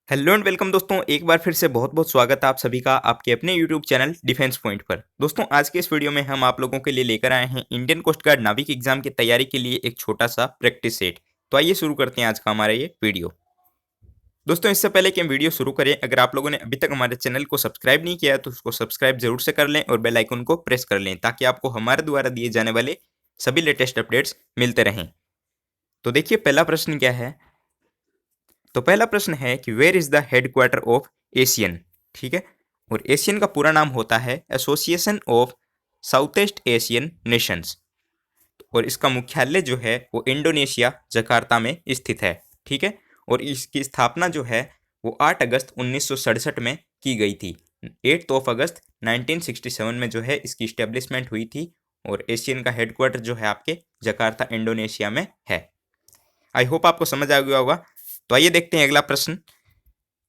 Hello and welcome दोस्तों, एक बार फिर से बहुत बहुत स्वागत है आप सभी का आपके अपने यूट्यूब चैनल डिफेंस पॉइंट पर। दोस्तों, आज के इस वीडियो में हम आप लोगों के लिए लेकर आए हैं इंडियन कोस्ट गार्ड नाविक एग्जाम की तैयारी के लिए एक छोटा सा प्रैक्टिस सेट। तो आइए शुरू करते हैं आज का हमारा ये वीडियो। दोस्तों, इससे पहले कि हम वीडियो शुरू करें, अगर आप लोगों ने अभी तक हमारे चैनल को सब्सक्राइब नहीं किया है तो उसको सब्सक्राइब जरूर से कर लें और बेल आइकन को प्रेस कर लें ताकि आपको हमारे द्वारा दिए जाने वाले सभी लेटेस्ट अपडेट्स मिलते रहें। तो देखिए, पहला प्रश्न क्या है। तो पहला प्रश्न है कि where is the headquarter of ASEAN. ठीक है, और एशियन का पूरा नाम होता है Association of South East Asian Nations, और इसका मुख्यालय जो है वो इंडोनेशिया जकार्ता में स्थित है। ठीक है, और इसकी स्थापना जो है वो 8 अगस्त 1967 में की गई थी। 8 अगस्त 1967 में जो है इसकी इस्टेब्लिशमेंट हुई थी, और एशियन का हेडक्वार्टर जो है आपके जकार्ता इंडोनेशिया में है। आई होप आपको समझ आ गया होगा। तो आइए देखते हैं अगला प्रश्न।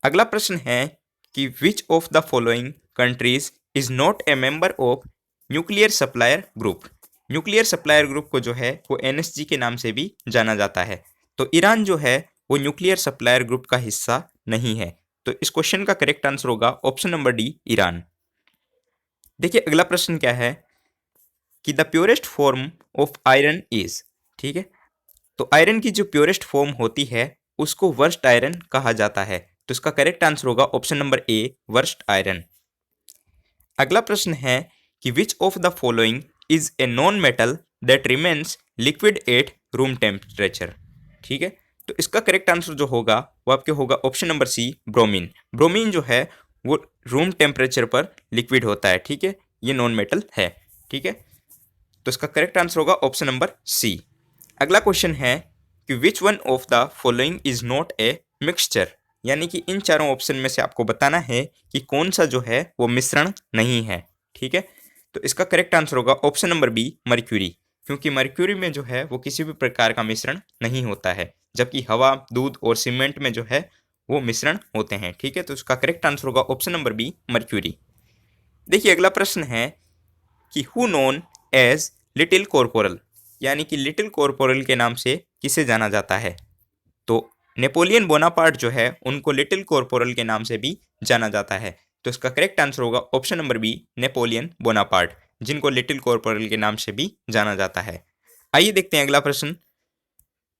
अगला प्रश्न है कि which of the following countries is not a member of nuclear supplier group. Nuclear supplier group को जो है वो एनएसजी के नाम से भी जाना जाता है। तो ईरान जो है वो न्यूक्लियर सप्लायर ग्रुप का हिस्सा नहीं है। तो इस क्वेश्चन का करेक्ट आंसर होगा ऑप्शन नंबर डी, ईरान। देखिए, अगला प्रश्न क्या है कि the purest form of iron is. ठीक है, तो आयरन की जो प्योरेस्ट फॉर्म होती है उसको वर्स्ट आयरन कहा जाता है। तो इसका करेक्ट आंसर होगा ऑप्शन नंबर ए, वर्स्ट आयरन। अगला प्रश्न है कि which of the following is a non metal that remains liquid at room temperature. ठीक है, तो इसका करेक्ट आंसर जो होगा वो आपके होगा option number C, bromine. Bromine जो है वो रूम टेम्परेचर पर लिक्विड होता है। ठीक है, ये नॉन मेटल है। ठीक है, तो इसका करेक्ट आंसर होगा ऑप्शन नंबर सी। अगला क्वेश्चन है कि which one of the following is not a mixture. यानी कि इन चारों ऑप्शन में से आपको बताना है कि कौन सा जो है वो मिश्रण नहीं है। ठीक है, तो इसका करेक्ट आंसर होगा ऑप्शन नंबर बी, मर्क्यूरी। क्योंकि मर्क्यूरी में जो है वो किसी भी प्रकार का मिश्रण नहीं होता है, जबकि हवा, दूध और सीमेंट में जो है वो मिश्रण होते हैं। ठीक है, तो इसका करेक्ट आंसर होगा ऑप्शन नंबर बी, मर्क्यूरी। देखिए, अगला प्रश्न है कि who known as little corporal. यानी कि लिटिल कॉर्पोरल के नाम से किसे जाना जाता है। तो नेपोलियन बोनापार्ट जो है उनको लिटिल कॉर्पोरल के नाम से भी जाना जाता है। तो इसका करेक्ट आंसर होगा option number B, Napoleon Bonaparte, जिनको लिटिल कॉर्पोरल के नाम से भी जाना जाता है। आइए देखते हैं अगला प्रश्न।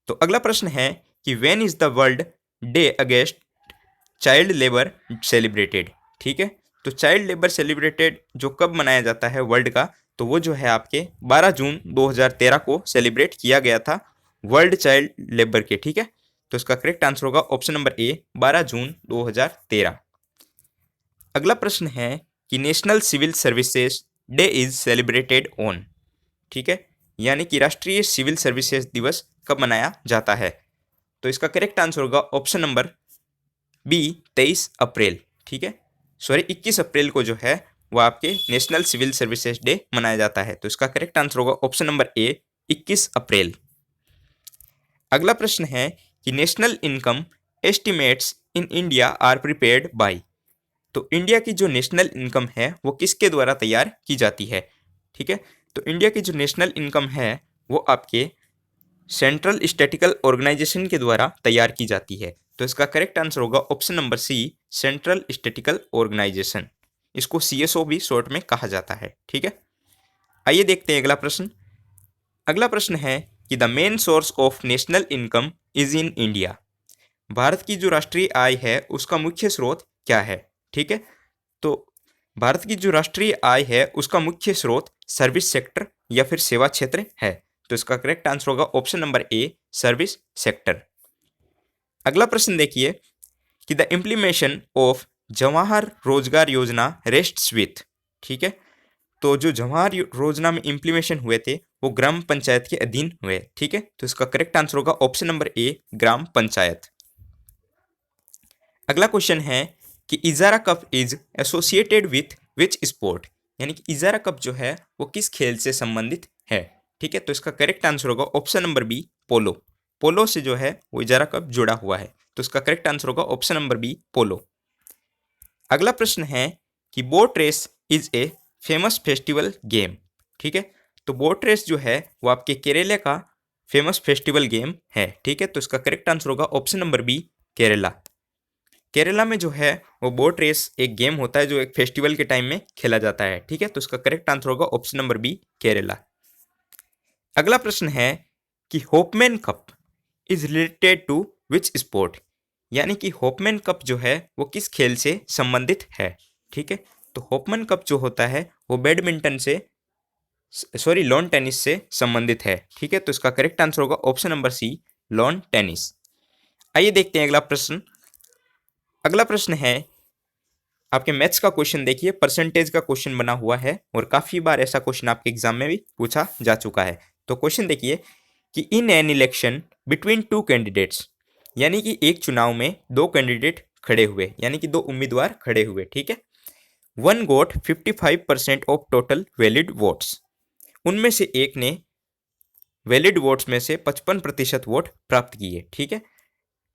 तो अगला प्रश्न है कि when is the world day against child labour celebrated. ठीक है, तो चाइल्ड लेबर सेलिब्रेटेड जो कब मनाया जाता है वर्ल्ड का, तो वो जो है आपके 12 जून 2013 को सेलिब्रेट किया गया था वर्ल्ड चाइल्ड लेबर के। ठीक है, तो इसका करेक्ट आंसर होगा ऑप्शन नंबर ए, 12 जून 2013। अगला प्रश्न है कि national civil services day is celebrated on. ठीक है, यानी कि राष्ट्रीय सिविल सर्विसेज दिवस कब मनाया जाता है। तो इसका करेक्ट आंसर होगा ऑप्शन नंबर बी, 23 अप्रैल। ठीक है, सॉरी 21 अप्रैल को जो है वो आपके नेशनल सिविल सर्विसेज डे मनाया जाता है। तो इसका करेक्ट आंसर होगा ऑप्शन नंबर ए, 21 अप्रैल। अगला प्रश्न है कि national income estimates in India are prepared by. तो इंडिया की जो नेशनल इनकम है वो किसके द्वारा तैयार की जाती है। ठीक है, तो इंडिया की जो नेशनल इनकम है वो आपके सेंट्रल स्टैटिकल ऑर्गेनाइजेशन के द्वारा तैयार की जाती है। तो इसका करेक्ट आंसर होगा option number C, central statical organisation. इसको सीएसओ भी शॉर्ट में कहा जाता है। ठीक है, आइए देखते हैं अगला प्रश्न। अगला प्रश्न है कि the main source of national income is in India. Bharat की जो राष्ट्रीय आय है उसका मुख्य स्रोत क्या है। ठीक है, तो भारत की जो राष्ट्रीय आय है उसका मुख्य स्रोत सर्विस सेक्टर या फिर सेवा क्षेत्र है। तो इसका करेक्ट आंसर होगा ऑप्शन नंबर ए, सर्विस सेक्टर। अगला प्रश्न देखिए कि द इम्प्लीमेशन ऑफ जवाहर रोजगार योजना रेस्ट्स विथ। ठीक है, तो जो जवाहर योजना में इम्प्लीमेशन हुए थे वो ग्राम पंचायत के अधीन हुए। ठीक है, तो इसका करेक्ट आंसर होगा option number A, gram panchayat. अगला क्वेश्चन है कि Ezra cup is associated with which sport. यानी कि इजारा कप जो है वो किस खेल से संबंधित है। ठीक है, तो इसका करेक्ट आंसर होगा ऑप्शन नंबर बी, पोलो। पोलो से जो है वो इजारा कप जुड़ा हुआ है। तो इसका करेक्ट आंसर होगा ऑप्शन नंबर बी, पोलो। अगला प्रश्न है कि boat race is a famous festival game. ठीक है, तो बोट रेस जो है वो आपके केरला का फेमस फेस्टिवल गेम है। ठीक है, तो इसका करेक्ट आंसर होगा option number B, Kerala. Kerala में जो है वो बोट रेस एक गेम होता है जो एक फेस्टिवल के टाइम में खेला जाता है। ठीक है, तो इसका करेक्ट आंसर होगा ऑप्शन नंबर बी, केरला। अगला प्रश्न है कि Hopman cup is related to which sport, यानी कि होपमैन कप जो है वो किस खेल से संबंधित है। ठीक है, तो होपमैन कप जो होता है वो बैडमिंटन से लॉन टेनिस से संबंधित है। ठीक है, तो इसका करेक्ट आंसर होगा option number C, lawn tennis. आइए देखते हैं अगला प्रश्न। अगला प्रश्न है आपके मैथ्स का क्वेश्चन। देखिए, परसेंटेज का क्वेश्चन बना हुआ है और काफी बार ऐसा क्वेश्चन आपके एग्जाम में भी पूछा जा चुका है। तो क्वेश्चन देखिए कि in an election between two candidates, यानी कि एक चुनाव में दो कैंडिडेट खड़े हुए, यानी कि दो उम्मीदवार खड़े हुए। ठीक है, one got 55% of total valid votes, उनमें से एक ने वैलिड वोट्स में से 55% वोट प्राप्त किए। ठीक है,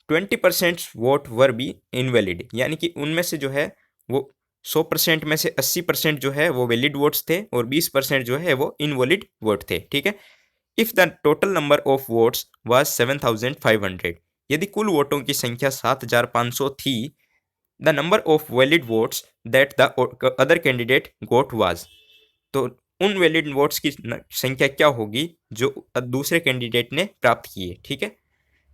20% वोट वर बी इनवैलिड, यानी कि उनमें से जो है वो 100% में से 80% जो है वो वैलिड वोट्स थे और 20% जो है वो इनवैलिड वोट थे। ठीक है, if the total number of votes was 7500, यदि कुल वोटों की संख्या 7500 थी, the number of valid votes that the other candidate got was, तो उन वैलिड वोट्स की संख्या क्या होगी जो दूसरे कैंडिडेट ने प्राप्त की है। ठीक है,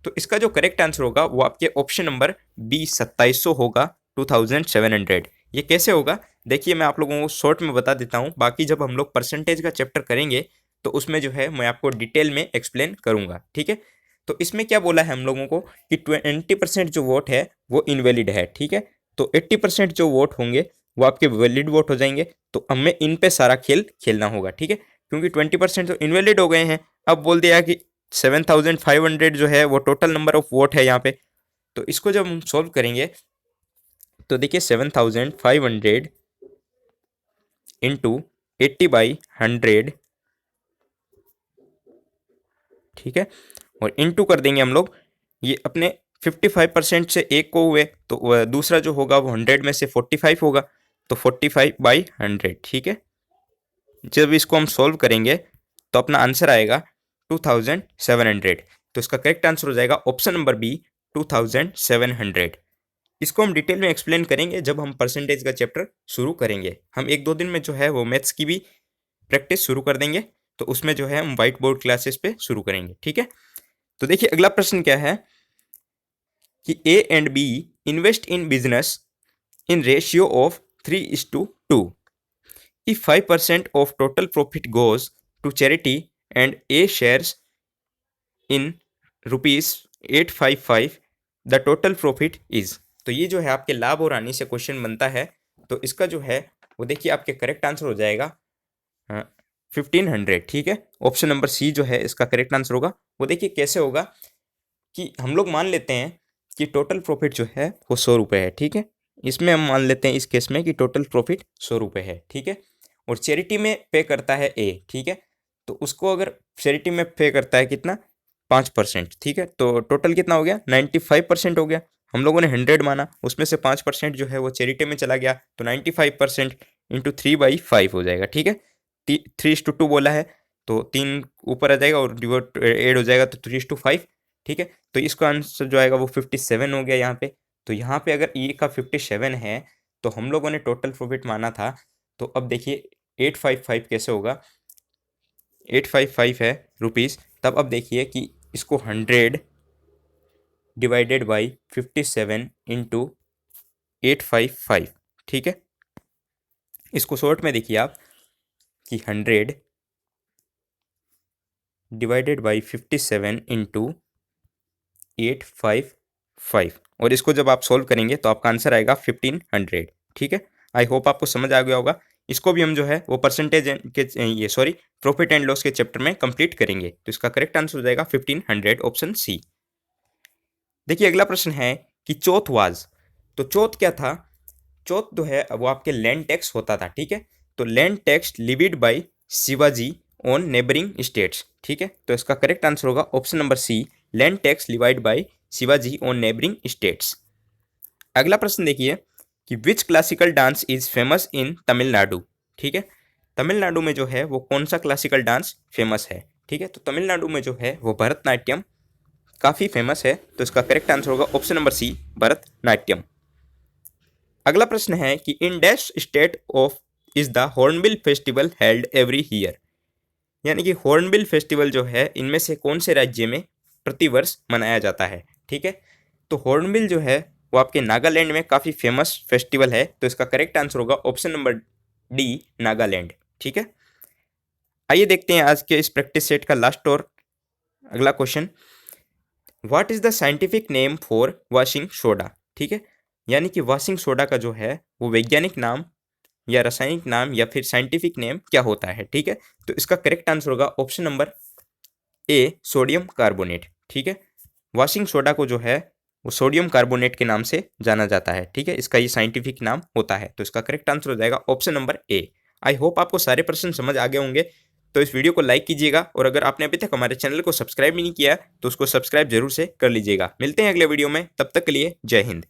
तो इसका जो करेक्ट आंसर होगा वो आपके ऑप्शन नंबर बी 2700 होगा, 2700। ये कैसे होगा देखिए, मैं आप लोगों को शॉर्ट में बता देता हूँ, बाकी जब हम लोग परसेंटेज का चैप्टर करेंगे तो उसमें जो है मैं आपको डिटेल में एक्सप्लेन करूंगा। ठीक है, तो इसमें क्या बोला है हम लोगों को कि 20% जो वोट है वो इनवैलिड है। ठीक है, तो 80% जो वोट होंगे वो आपके वैलिड वोट हो जाएंगे। तो हमें इन पे सारा खेल खेलना होगा। ठीक है, क्योंकि 20% तो इनवैलिड हो गए हैं। अब बोल दिया कि 7500 जो है वो टोटल नंबर ऑफ वोट है यहाँ पे। तो इसको जब हम सॉल्व करेंगे तो देखिए 7500 इंटू 80/100, ठीक है, और इंटू कर देंगे हम लोग ये अपने 55% से एक को हुए, तो दूसरा जो होगा वो 100 में से 45 होगा, तो 45/100। ठीक है, जब इसको हम सॉल्व करेंगे तो अपना आंसर आएगा 2700। तो इसका करेक्ट आंसर हो जाएगा ऑप्शन नंबर बी, 2700। इसको हम डिटेल में एक्सप्लेन करेंगे जब हम परसेंटेज का चैप्टर शुरू करेंगे। हम एक दो दिन में जो है वो मैथ्स की भी प्रैक्टिस शुरू कर देंगे, तो उसमें जो है हम व्हाइट बोर्ड क्लासेस पे शुरू करेंगे। ठीक है, तो देखिए अगला प्रश्न क्या है कि A and B invest in business in ratio of 3:2। If 5% of total profit goes to charity and A shares in rupees 855, the total profit is। तो ये जो है आपके लाभ और हानि से क्वेश्चन बनता है। तो इसका जो है वो देखिए आपके करेक्ट आंसर हो जाएगा 1500। ठीक है, ऑप्शन नंबर सी जो है इसका करेक्ट आंसर होगा। वो देखिए कैसे होगा कि हम लोग मान लेते हैं कि टोटल प्रॉफिट जो है वो 100 रुपये है। ठीक है, इसमें हम मान लेते हैं इस केस में कि टोटल प्रॉफिट 100 रुपये है। ठीक है, और चैरिटी में पे करता है ए। ठीक है, तो उसको अगर चैरिटी में पे करता है कितना, 5%। ठीक है, तो टोटल कितना हो गया, 95% हो गया। हम लोगों ने 100 माना, उसमें से 5% जो है वो चैरिटी में चला गया, तो 95% इंटू 3/5 हो जाएगा। ठीक है, 3:2 बोला है तो 3 ऊपर आ जाएगा और डिवाइड एड हो जाएगा तो 3:5। ठीक है, तो इसका आंसर जो आएगा वो 57 हो गया यहाँ पे। तो यहाँ पे अगर ए का 57 है तो हम लोगों ने टोटल प्रॉफिट माना था, तो अब देखिए 855 कैसे होगा, 855 है रुपीज़। तब अब देखिए कि इसको 100 डिवाइडेड बाई 57 इंटू 855। ठीक है, इसको शॉर्ट में देखिए आप कि 100 डिवाइडेड बाई 57 इंटू 855, और इसको जब आप सॉल्व करेंगे तो आपका आंसर आएगा 1500। ठीक है, आई होप आपको समझ आ गया होगा। इसको भी हम जो है वो परसेंटेज के प्रॉफिट एंड लॉस के चैप्टर में कंप्लीट करेंगे। तो इसका करेक्ट आंसर हो जाएगा 1500, ऑप्शन सी। देखिए अगला प्रश्न है कि चौथ वाज, तो चौथ क्या था, चौथ जो है वो आपके लैंड टैक्स होता था। ठीक है, तो land tax levied by Shivaji on neighbouring states. ठीक है, तो इसका करेक्ट आंसर होगा option number C, land tax levied by Shivaji on neighbouring states. अगला प्रश्न देखिए कि which classical dance is famous in Tamil Nadu. ठीक है, तमिलनाडु में जो है वो कौन सा क्लासिकल डांस फेमस है। ठीक है, तो तमिलनाडु में जो है वो भरतनाट्यम काफ़ी फेमस है। तो इसका करेक्ट आंसर होगा ऑप्शन नंबर सी, भरतनाट्यम। अगला प्रश्न है कि in dash state of is the hornbill festival held every year, यानी कि हॉर्नबिल फेस्टिवल जो है इनमें से कौन से राज्य में प्रतिवर्ष मनाया जाता है। ठीक है, तो हॉर्नबिल जो है वो आपके नागालैंड में काफ़ी फेमस फेस्टिवल है, तो इसका करेक्ट आंसर होगा ऑप्शन नंबर डी, नागालैंड। ठीक है, आइए देखते हैं आज के इस प्रैक्टिस सेट का लास्ट और अगला question. What is the scientific name for washing soda. ठीक है, यानी कि वॉशिंग सोडा का जो है वो वैज्ञानिक नाम या रासायनिक नाम या फिर साइंटिफिक नेम क्या होता है। ठीक है, तो इसका करेक्ट आंसर होगा ऑप्शन नंबर ए, सोडियम कार्बोनेट। ठीक है, वॉशिंग सोडा को जो है वो सोडियम कार्बोनेट के नाम से जाना जाता है। ठीक है, इसका ये साइंटिफिक नाम होता है, तो इसका करेक्ट आंसर हो जाएगा option number A. I hope आपको सारे प्रश्न समझ आ गए होंगे, तो इस वीडियो को लाइक कीजिएगा और अगर आपने अभी तक हमारे चैनल को सब्सक्राइब नहीं किया तो उसको सब्सक्राइब जरूर से कर लीजिएगा। मिलते हैं अगले वीडियो में, तब तक के लिए जय हिंद।